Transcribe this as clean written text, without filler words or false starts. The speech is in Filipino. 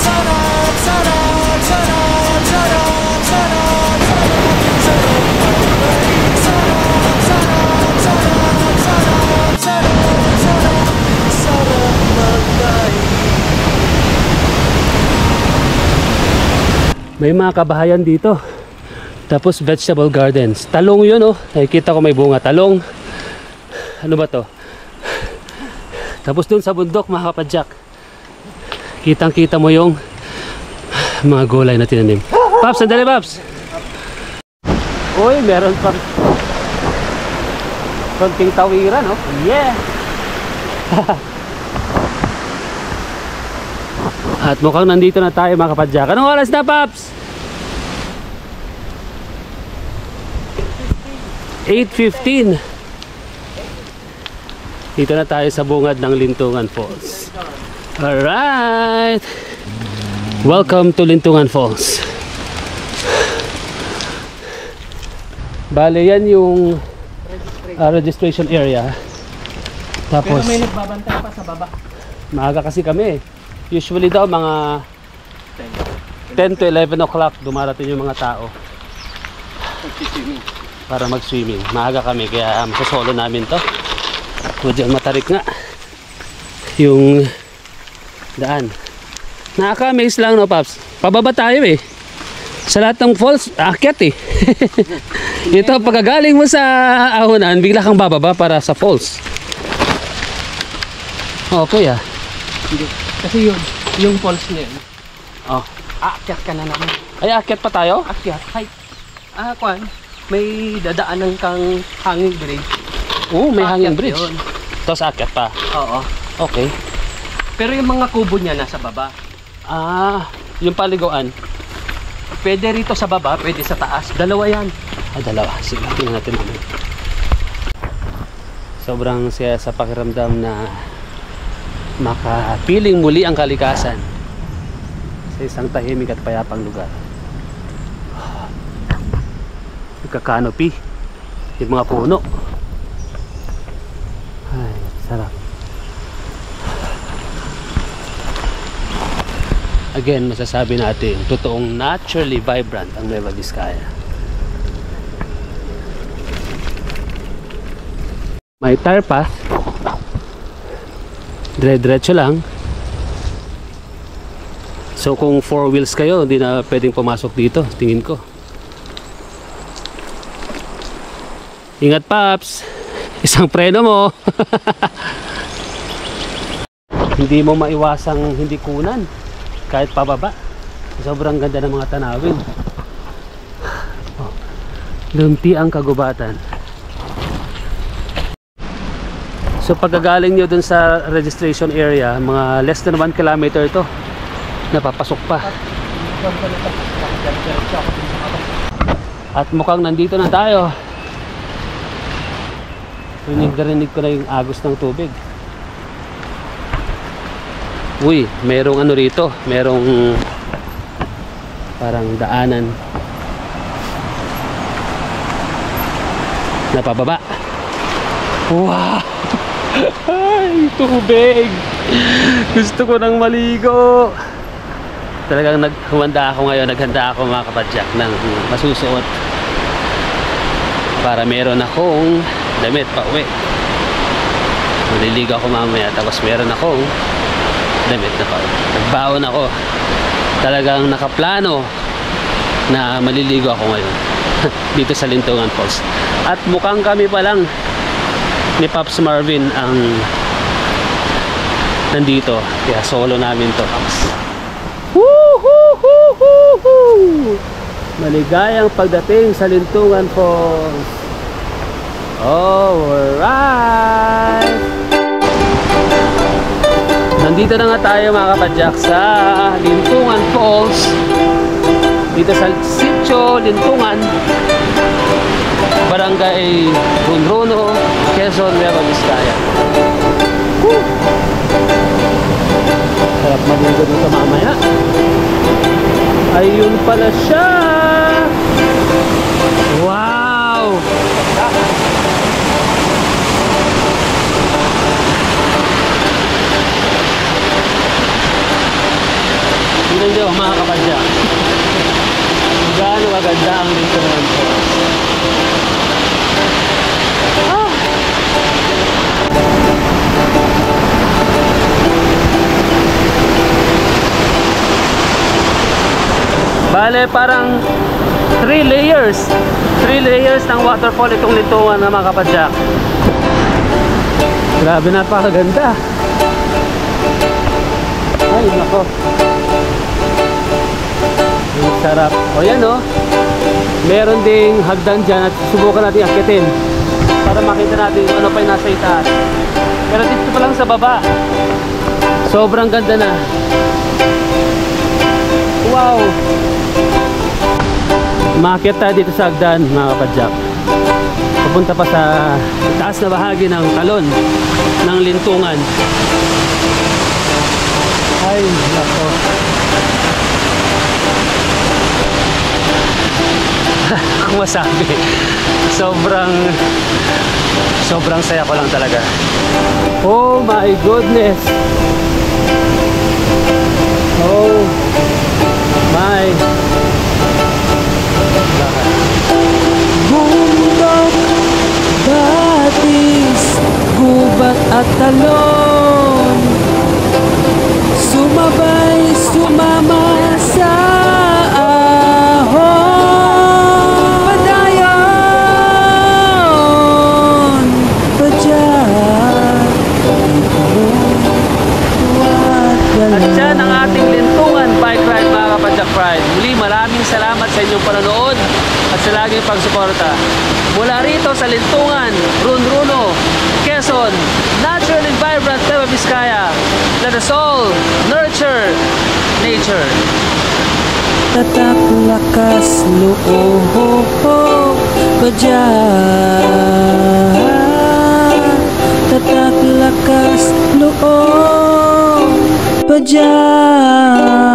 Sarap, sarap, sarap, sarap, sarap, sarap magmahal. Sarap, sarap, sarap, sarap, sarap, sarap, sarap magmahal. May mga kabahayan dito. Tapos vegetable gardens. Talong yun oh. Nakikita ko may bunga. Talong. Ano ba to? Tapos dun sa bundok mga kapadyak. Kitang kita mo yung mga gulay na tinanim. Paps, sandali Paps. Uy, meron pa konting tawiran oh. Yeah. At mukhang nandito na tayo mga kapadyak. Anong oras na Paps? 8:15. Dito na tayo sa bungad ng Lintungan Falls. Alright. Welcome to Lintungan Falls. Bale yan yung registration area. Tapos pero may nagbabantay pa sa baba. maaga kasi kami. Usually daw mga 10 to 11 o'clock dumarating yung mga tao para mag-swimming. Maaga kami kaya masasolo namin to. Medyo matarik nga yung daan. Nakaka-amaze lang no Paps. Pababa tayo eh. Sa lahat ng falls, aakyat eh. Ito pagkagaling mo sa ahonan, bigla kang bababa para sa falls. Oh kuya. Kasi yung falls na yun. Oh. Aakyat ka na naman. Ay aakyat pa tayo? Akyat. Hi. Kwan. May dadaanan kang hanging bridge. Oo, may hanging Aakyat bridge. yun. Tapos aakyat pa. Oo. Okay. Pero yung mga kubo niya nasa baba. Ah, yung paliguan. Pwede rito sa baba, pwede sa taas. Dalawa yan. Ah, dalawa. Sige, tingnan natin naman. Sobrang saya sa pakiramdam na makapiling muli ang kalikasan sa isang tahimik at payapang lugar. Nagka-canopy yung mga puno. Ay, sarap. Again, masasabi natin totoong naturally vibrant ang Nueva Vizcaya. May tar path, dire-diretso lang. So kung 4 wheels kayo, hindi na pwedeng pumasok dito, tingin ko. Ingat Paps, isang preno mo. Hindi mo maiwasang hindi kunan kahit pababa. Sobrang ganda ng mga tanawin. Lunti ang kagubatan. So pagkagaling nyo dun sa registration area, mga less than 1 kilometer to, napapasok pa. At mukhang nandito na tayo. Rinig ko na yung agos ng tubig. Uy, merong ano rito, merong parang daanan na pababa. Wow! Ay, tubig! Gusto ko nang maligo. Talagang naghanda ako ngayon, naghanda ako mga kapadyak ng masusuot para meron akong damit pa uwi. Maliligo ako mamaya, tapos meron akong damit na pa uwi. Nagbaon ako. Talagang nakaplano na maliligo ako ngayon dito sa Lintungan Falls. At mukhang kami pa lang ni Pops Marvin ang nandito, kaya solo namin to. Woo-hoo-hoo-hoo-hoo! Maligayang pagdating sa Lintungan Falls. Alright! Nandito na nga tayo mga kapadyak sa Lintungan Falls, dito sa Sitio Lintungan, Barangay Bunrono, Quezon, Nueva Vizcaya. Woo! Sarap maligo dito mamaya. Ayun pala siya. Wow! Tignan nyo mga kapadya. Gaano kaganda ang Lintungan Falls. Bale, parang 3 layers. 3 layers ng waterfall itong Lintungan na mga kapadyak. Grabe, napakaganda. Ay, nako. Ang sarap. O yan o. Meron ding hagdan dyan at subukan natin akitin para makita natin ano pa yung nasa itaas. Pero dito pa lang sa baba, sobrang ganda na. Wow! Maakyat tayo dito sa hagdan mga kapadyak. Papunta pa sa taas na bahagi ng talon ng Lintungan. Ay, nako. Kung masabi, sobrang saya ko lang talaga. Oh my goodness. Oh my. Bundok, batis, gubat at talon, sumabay, sumama sa ahon, padayon, padyak, At dyan ang ating Lintungan Bike Ride mga kapadyak ride. Muli maraming salamat sa inyong panonood at sa laging pagsuporta. Mula rito sa Lintungan, Runruno, Quezon, natural and vibrant Nueva Vizcaya. Let us all nurture nature. tatak lakas loob, padyak, tatak lakas loob, padyak.